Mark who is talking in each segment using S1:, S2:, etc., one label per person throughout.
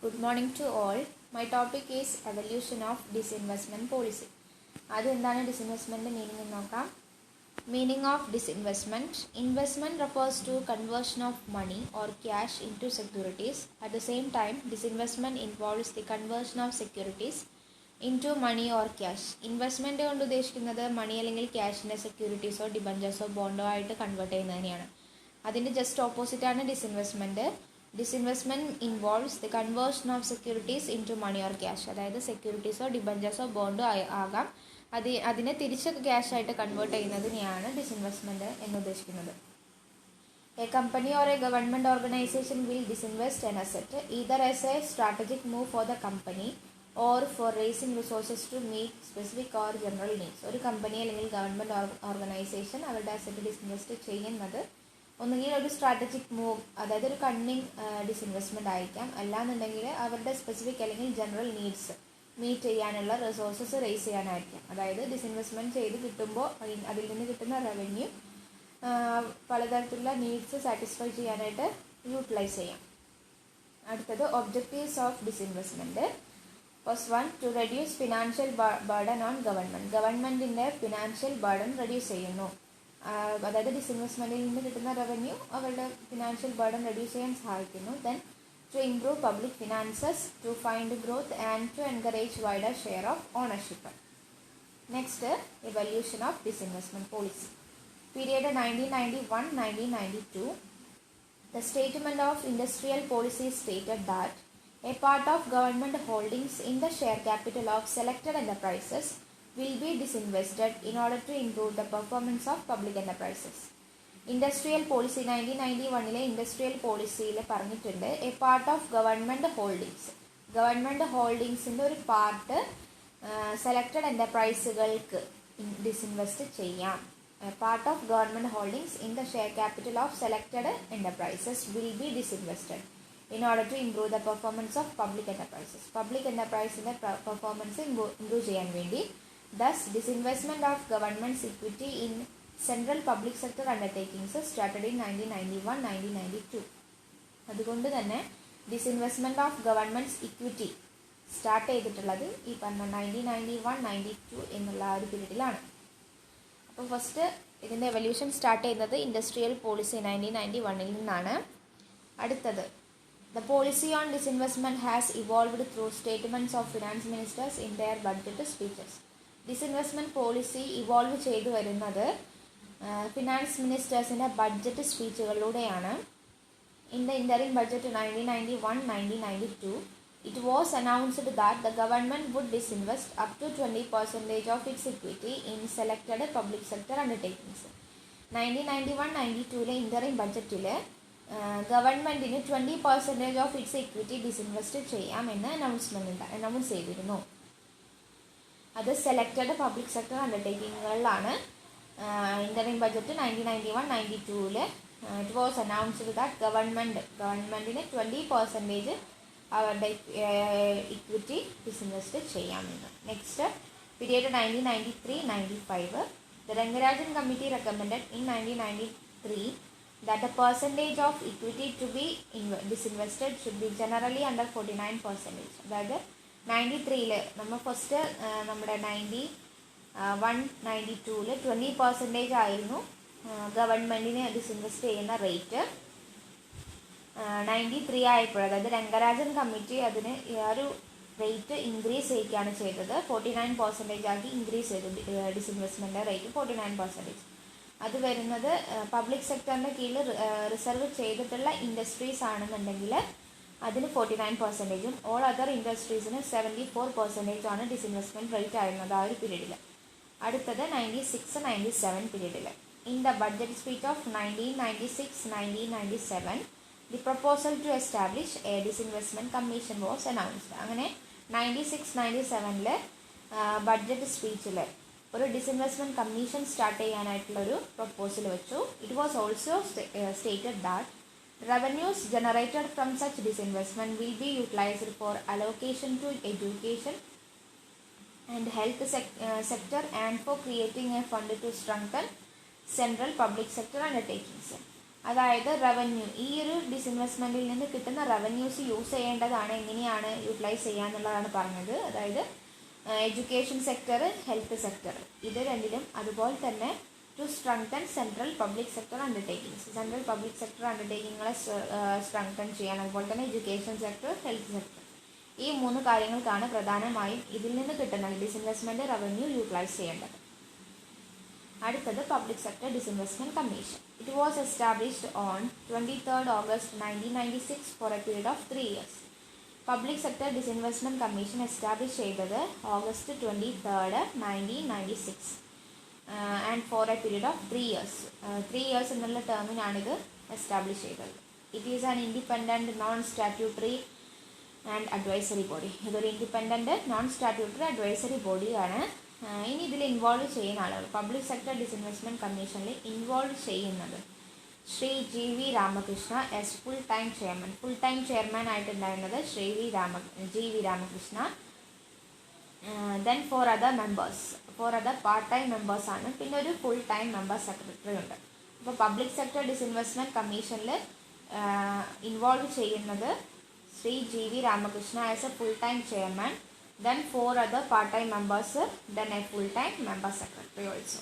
S1: Good morning to all. My topic is evolution of disinvestment policy. ആദ്യം എന്താണ് ഡിസിൻവെസ്റ്റ്മെൻറ്റ് meaning നോക്കാം. Meaning of disinvestment. Investment refers to conversion of money or cash into securities. At the same time, disinvestment involves the conversion of securities into money or cash. Investment കൊണ്ട് ഉദ്ദേശിക്കുന്നത് മണി അല്ലെങ്കിൽ ക്യാഷിൻ്റെ സെക്യൂരിറ്റീസോ ഡിബഞ്ചേഴ്സോ ബോണ്ടോ ആയിട്ട് convert ചെയ്യുന്നതിനെയാണ്. അതിൻ്റെ just ഓപ്പോസിറ്റാണ് disinvestment. Disinvestment involves the conversion of securities into money or cash. അതായത് സെക്യൂരിറ്റീസോ ഡിബഞ്ചേഴ്സോ ബോണ്ടോ ആകാം, അതിനെ തിരിച്ച് ക്യാഷായിട്ട് കൺവേർട്ട് ചെയ്യുന്നതിനെയാണ് ഡിസിൻവെസ്റ്റ്മെൻറ്റ് എന്ന് ഉദ്ദേശിക്കുന്നത്. A company or a government organisation will disinvest an asset either as a strategic move for the company or for raising resources to meet specific or general needs. ഒരു company അല്ലെങ്കിൽ government organisation അവരുടെ asset ഡിസിൻവെസ്റ്റ് ചെയ്യുന്നത് ഒന്നുകിൽ ഒരു strategic move, അതായത് ഒരു cunning ഡിസിൻവെസ്റ്റ്മെൻറ്റ് ആയിരിക്കാം, അല്ലാന്നുണ്ടെങ്കിൽ അവരുടെ സ്പെസിഫിക് അല്ലെങ്കിൽ ജനറൽ നീഡ്സ് മീറ്റ് ചെയ്യാനുള്ള റിസോഴ്സസ് റേസ് ചെയ്യാനായിരിക്കാം. അതായത് ഡിസിൻവെസ്റ്റ്മെൻറ്റ് ചെയ്ത് കിട്ടുമ്പോൾ അതിൽ നിന്ന് കിട്ടുന്ന റവന്യൂ പലതരത്തിലുള്ള നീഡ്സ് സാറ്റിസ്ഫൈ ചെയ്യാനായിട്ട് യൂട്ടിലൈസ് ചെയ്യാം. അടുത്തത് objectives of disinvestment. First one, to reduce financial burden on government. ഗവൺമെൻറ്റിൻ്റെ ഫിനാൻഷ്യൽ ബർഡൻ റെഡ്യൂസ് ചെയ്യുന്നു. അതായത് ഡിസിൻവെസ്റ്റ്മെൻറ്റിൽ നിന്ന് കിട്ടുന്ന റവന്യൂ അവരുടെ ഫിനാൻഷ്യൽ ബർഡൻ റെഡ്യൂസ് ചെയ്യാൻ സഹായിക്കുന്നു. Then to improve public finances, to find growth and to encourage wider share of ownership. Next, evolution of disinvestment policy. Period 1991-1992. The statement of industrial policy stated that a part of government holdings in the share capital of selected enterprises will be disinvested in order to improve the performance of public enterprises. Industrial policy 1991 industrial പോളിസിയിൽ പറഞ്ഞിട്ടുണ്ട്, a part of government holdings, government ഹോൾഡിങ്സിൻ്റെ ഒരു part selected എൻ്റർപ്രൈസുകൾക്ക് disinvest ചെയ്യാം. Part of government holdings in the share capital of selected enterprises will be disinvested in order to improve the performance of public enterprises. Public എൻ്റർപ്രൈസിൻ്റെ performance improve ചെയ്യാൻ വേണ്ടി. Thus disinvestment of government's equity in central public sector undertakings started in 1991-1992. അതുകൊണ്ട് തന്നെ disinvestment of government's equity start ചെയ്തിട്ടുള്ളത് ഈ പറഞ്ഞ 1991-92 എന്നുള്ള ആ ഒരു പീരീഡിലാണ്. അപ്പോൾ ഫസ്റ്റ് ഇതിൻ്റെ എവല്യൂഷൻ സ്റ്റാർട്ട് ചെയ്യുന്നത് ഇൻഡസ്ട്രിയൽ പോളിസി 1991 നിന്നാണ്. അടുത്തത്, the policy on disinvestment has evolved through statements of finance ministers in their budget speeches. Disinvestment policy evolve ചെയ്തു വരുന്നത് ഫിനാൻസ് മിനിസ്റ്റേഴ്സിൻ്റെ ബഡ്ജറ്റ് സ്പീച്ചുകളിലൂടെയാണ്. In the interim budget 1991-1992 it was announced that the government would disinvest up to 20% of its equity in selected public sector undertakings. 1991-92 interim ബഡ്ജറ്റിൽ ഗവൺമെൻറ്റിന് 20% of its equity disinvest ചെയ്യാമെന്ന് announce ചെയ്തിരുന്നു. അത് selected public sector അണ്ടർടേക്കിങ്ങുകളിലാണ്. Interim budget 1991-92 it was announced that ഗവൺമെൻറ്റിന് 20% അവരുടെ equity disinvest ചെയ്യാമെന്ന്. Next, period 1993-95. The Rangarajan committee recommended in 1993 that the percentage of equity to be disinvested should be generally under 49%. അതായത് 93 നമ്മൾ first നമ്മുടെ 91-92 20% ആയിരുന്നു ഗവൺമെൻറ്റിന് ഡിസിൻവെസ്റ്റ് ചെയ്യുന്ന റേറ്റ്. 93 ആയപ്പോൾ, അതായത് രംഗരാജൻ കമ്മിറ്റി അതിന് ഒരു റേറ്റ് ഇൻക്രീസ് ചെയ്യുകയാണ് ചെയ്തത്. 49% ആക്കി ഇൻക്രീസ് ചെയ്തു ഡിസിൻവെസ്റ്റ്മെൻറ്റ് റേറ്റ് 49%. അത് വരുന്നത് പബ്ലിക് സെക്ടറിൻ്റെ കീഴിൽ റിസർവ് ചെയ്തിട്ടുള്ള ഇൻഡസ്ട്രീസ് ആണെന്നുണ്ടെങ്കിൽ അതിന് 49%, ഓൾ അതർ ഇൻഡസ്ട്രീസിന് 74% ആണ് ഡിസിൻവെസ്റ്റ്മെൻറ്റ് റേറ്റ് ആയിരുന്നത് ആ ഒരു പീരീഡിൽ. അടുത്തത് 96-97 പീരീഡിൽ. In the budget speech of 1996-1997 the proposal to establish a disinvestment commission was announced. അങ്ങനെ 96-97 ബഡ്ജറ്റ് സ്പീച്ചിൽ ഒരു ഡിസിൻവെസ്റ്റ്മെൻറ്റ് കമ്മീഷൻ സ്റ്റാർട്ട് ചെയ്യാനായിട്ടുള്ളൊരു പ്രപ്പോസൽ വെച്ചു. It was also stated that revenues generated from such disinvestment will be utilized for allocation to education and health sector and for creating a fund to strengthen central public sector undertakings. അതായത് revenue, ഈ ഒരു ഡിസിൻവെസ്റ്റ്മെൻറ്റിൽ നിന്ന് കിട്ടുന്ന revenues use ചെയ്യേണ്ടതാണ്, എങ്ങനെയാണ് utilise ചെയ്യാന്നുള്ളതാണ് പറഞ്ഞത്. അതായത് education sector, health sector, ഇത് രണ്ടിലും. അതുപോലെ തന്നെ to strengthen central public sector undertakings, central public sector അണ്ടർടേക്കിങ്ങുകളെ സ്ട്രെങ്തൻ ചെയ്യാൻ. അതുപോലെ തന്നെ എഡ്യൂക്കേഷൻ സെക്ടർ, ഹെൽത്ത് സെക്ടർ, ഈ 3 കാര്യങ്ങൾക്കാണ് പ്രധാനമായും ഇതിൽ നിന്ന് കിട്ടുന്ന ഡിസിൻവെസ്റ്റ്മെൻറ്റ് റവന്യൂ യൂട്ടിലൈസ് ചെയ്യേണ്ടത്. അടുത്തത് public sector disinvestment commission. It was established on 23rd August 1996 for a period of 3 years. Public sector disinvestment commission establish ചെയ്തത് August 23rd 1996 and for a period of 3 years. 3 years എന്നുള്ള ടേമിനാണിത് establish ചെയ്തത്. It is an independent non statutory and advisory body. ഇതൊരു independent non statutory advisory ബോഡിയാണ്. ഇനി ഇതിൽ involve ചെയ്യുന്ന ആളുകൾ, പബ്ലിക് സെക്ടർ ഡിസിൻവെസ്റ്റ്മെൻറ്റ് കമ്മീഷനിൽ ഇൻവോൾവ് ചെയ്യുന്നത് Shri GV Ramakrishna as full time chairman. Full time chairman ആയിട്ടുണ്ടായിരുന്നത് Shri GV Ramakrishna. Then 4 other members, 4 other part time മെമ്പേഴ്സാണ്. പിന്നെ ഒരു ഫുൾ ടൈം മെമ്പർ സെക്രട്ടറി ഉണ്ട്. അപ്പോൾ പബ്ലിക് സെക്ടർ ഡിസിൻവെസ്റ്റ്മെൻറ്റ് കമ്മീഷനിൽ ഇൻവോൾവ് ചെയ്യുന്നത് Shri GV Ramakrishna as A full time chairman, then 4 other part-time members, then a full-time member secretary also.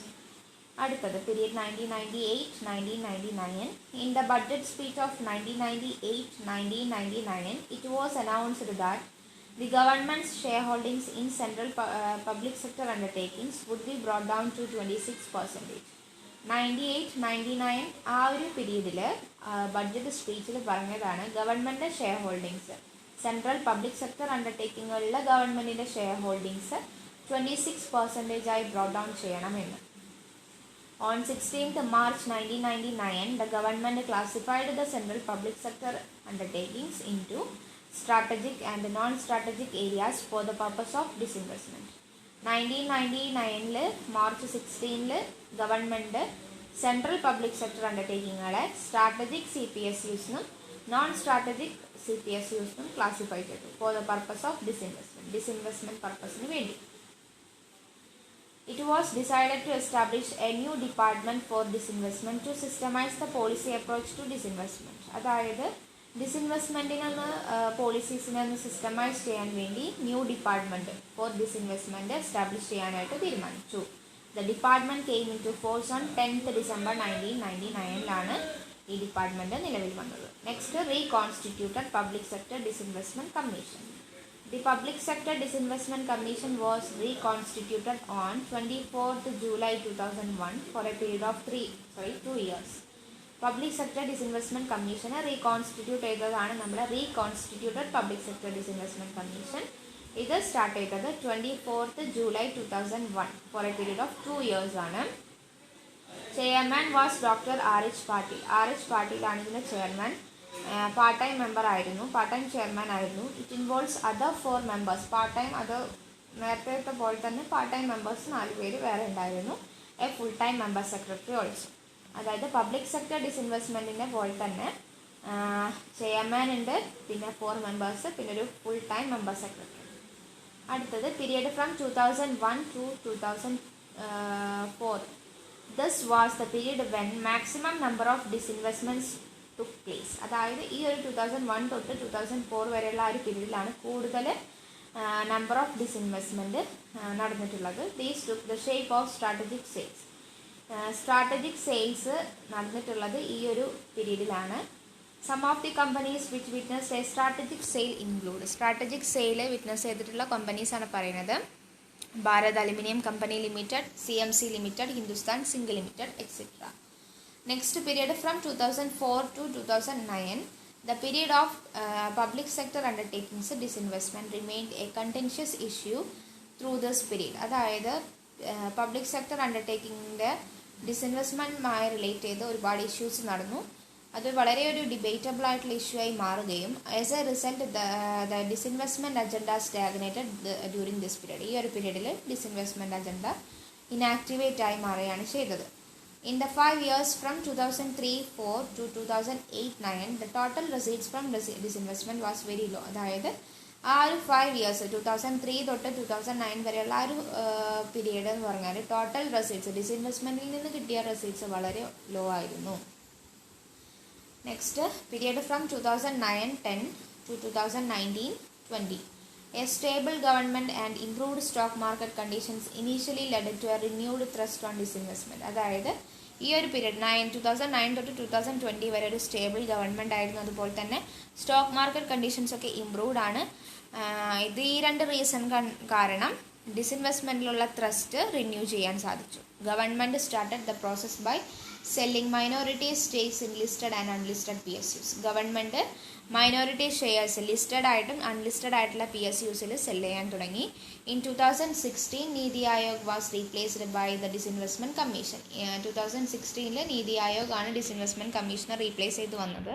S1: അടുത്തത് period 1998-1999. In the budget speech of 1998-1999, it was announced that the government's shareholdings in central public sector undertakings would be brought down to 26%. 98-99 ആ ഒരു പീരീഡിൽ budget സ്പീച്ചിൽ പറഞ്ഞതാണ് government share holdings, central public sector അണ്ടർടേക്കിങ്ങുകളിലെ ഗവൺമെൻറ്റിൻ്റെ share holdings 26% ആയി brought down ചെയ്യണമെന്ന്. On 16th March 1999, the government classified the central public sector undertakings into strategic and non-strategic areas for the purpose of disinvestment. 1999 March 16 government central public sector അണ്ടർടേക്കിങ്ങുകളെ strategic CPSUs-നും non strategic CPSUs-നും classify ചെയ്തു for the purpose of disinvestment പർപ്പസിന് വേണ്ടി. It was decided to establish a new department for disinvestment to systemize the policy approach to disinvestment. അതായത് ഡിസിൻവെസ്റ്റ്മെൻറ്റിനൊന്ന് പോളിസീസിനൊന്ന് systemise ചെയ്യാൻ വേണ്ടി new department for disinvestment establish ചെയ്യാനായിട്ട് തീരുമാനിച്ചു. The department came into force on 10th December 1999 ഈ department നിലവിൽ വന്നത്. Next reconstituted public sector disinvestment commission. The Public Sector Disinvestment Commission was reconstituted on 24th July 2001 for a period of 2 years. Public Sector Disinvestment Commission reconstitute ചെയ്തതാണ് നമ്മുടെ reconstituted public sector disinvestment commission. ഇത് start ചെയ്തത് 24th July 2001 for a period of 2 years ആണ്. Chairman was doctor RH Patil. RH പാട്ടീലാണ് ഇതിൻ്റെ chairman. Part time member ആയിരുന്നു, part time chairman ആയിരുന്നു. It involves other 4 members. Part time അത് നേരത്തെ പോലെ തന്നെ പാർട്ട് ടൈം മെമ്പേഴ്സ് 4 പേര് വേറെ ഉണ്ടായിരുന്നു. A full time member secretary also. അതായത് പബ്ലിക് സെക്ടർ ഡിസിൻവെസ്റ്റ്മെൻറ്റിൻ്റെ പോലെ തന്നെ ചെയർമാൻ ഉണ്ട്, പിന്നെ 4 members, പിന്നെ ഒരു ഫുൾ ടൈം മെമ്പർ സെക്രട്ടറി. അടുത്തത് period from 2001 to 2004. This was the period when maximum number of disinvestments took place. അതായത് ഈ ഒരു 2001 തൊട്ട് 2004 വരെയുള്ള ആ ഒരു പീരീഡിലാണ് കൂടുതൽ നമ്പർ ഓഫ് ഡിസിൻവെസ്റ്റ്മെൻറ്റ് നടന്നിട്ടുള്ളത്. These took the shape of strategic sales. Strategic sales നടന്നിട്ടുള്ളത് ഈ ഒരു പീരീഡിലാണ്. Some of the companies which witness a strategic sale include. Strategic sale witness ചെയ്തിട്ടുള്ള കമ്പനീസാണ് പറയുന്നത്. Bharat Aluminium Company Limited, CMC Limited, Hindustan Zinc Limited, etcetera. Next period from 2004 to 2009, the period of public sector undertakings disinvestment remained a contentious issue through this period. അതായത് public sector അണ്ടർടേക്കിങ്ങിൻ്റെ ഡിസിൻവെസ്റ്റ്മെൻറ്റുമായി relate ചെയ്ത് ഒരുപാട് issues നടന്നു. അത് വളരെ ഒരു ഡിബേറ്റബിൾ ആയിട്ടുള്ള issue ആയി മാറുകയും as a result the disinvestment agenda stagnated during this period. ഈ ഒരു പീരീഡിൽ ഡിസിൻവെസ്റ്റ്മെൻറ്റ് അജണ്ട ഇനാക്ടിവേറ്റ് ആയി മാറുകയാണ് ചെയ്തത്. In the 5 years from 2003-04 to 2008-09, the total receipts from disinvestment was very low. അതായത് ആ ഒരു 5 years 2003 തൊട്ട് 2009 വരെയുള്ള ആ ഒരു പീരീഡ് എന്ന് പറഞ്ഞാൽ ടോട്ടൽ റെസീറ്റ്സ് ഡിസിൻവെസ്റ്റ്മെൻറ്റിൽ നിന്ന് കിട്ടിയ റെസീറ്റ്സ് വളരെ ലോ ആയിരുന്നു. Next, period from 2009-10 to 2019-20. A stable government and improved stock market conditions initially led to a renewed thrust on disinvestment. അതായത് ഈ ഒരു പീരീഡ് 2009 തൊട്ട് 2020 വരെ ഒരു സ്റ്റേബിൾ ഗവൺമെൻറ് ആയിരുന്നു. അതുപോലെ തന്നെ സ്റ്റോക്ക് മാർക്കറ്റ് കണ്ടീഷൻസ് ഒക്കെ ഇംപ്രൂവ്ഡ് ആണ്. ഇത് ഈ രണ്ട് റീസൺ കാരണം ഡിസിൻവെസ്റ്റ്മെൻറ്റിലുള്ള ത്രസ്റ്റ് റിന്യൂ ചെയ്യാൻ സാധിച്ചു. Government started the process by selling minority stakes in listed and unlisted PSUs. Government minority shares listed ആയിട്ടും അൺലിസ്റ്റഡ് ആയിട്ടുള്ള PSUസിൽ സെല് ചെയ്യാൻ തുടങ്ങി. In 2016 NITI Aayog was replaced by the disinvestment commission. 2016 NITI Aayog ആണ് ഡിസിൻവെസ്റ്റ്മെൻറ്റ് കമ്മീഷനെ റീപ്ലേസ് ചെയ്ത് വന്നത്.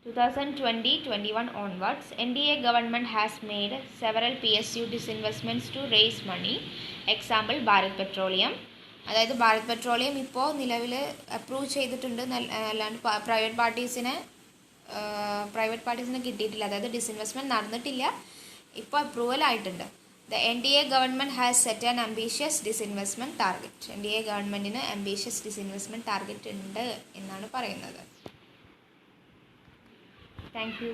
S1: 2020-21 onwards, NDA government has made several PSU disinvestments to raise money. Example, Bharat Petroleum. അതായത് ഭാരത് പെട്രോളിയം ഇപ്പോൾ നിലവിൽ അപ്രൂവ് ചെയ്തിട്ടുണ്ട്, അല്ലാണ്ട് പ്രൈവറ്റ് പാർട്ടീസിന് കിട്ടിയിട്ടില്ല. അതായത് ഡിസിൻവെസ്റ്റ്മെൻറ്റ് നടന്നിട്ടില്ല, ഇപ്പോൾ അപ്രൂവൽ ആയിട്ടുണ്ട്. The NDA government has set an ambitious disinvestment target. NDA ഗവൺമെൻറ്റിന് അംബീഷ്യസ് ഡിസിൻവെസ്റ്റ്മെൻറ്റ് ടാർഗറ്റ് ഉണ്ട് എന്നാണ് പറയുന്നത്. Thank you.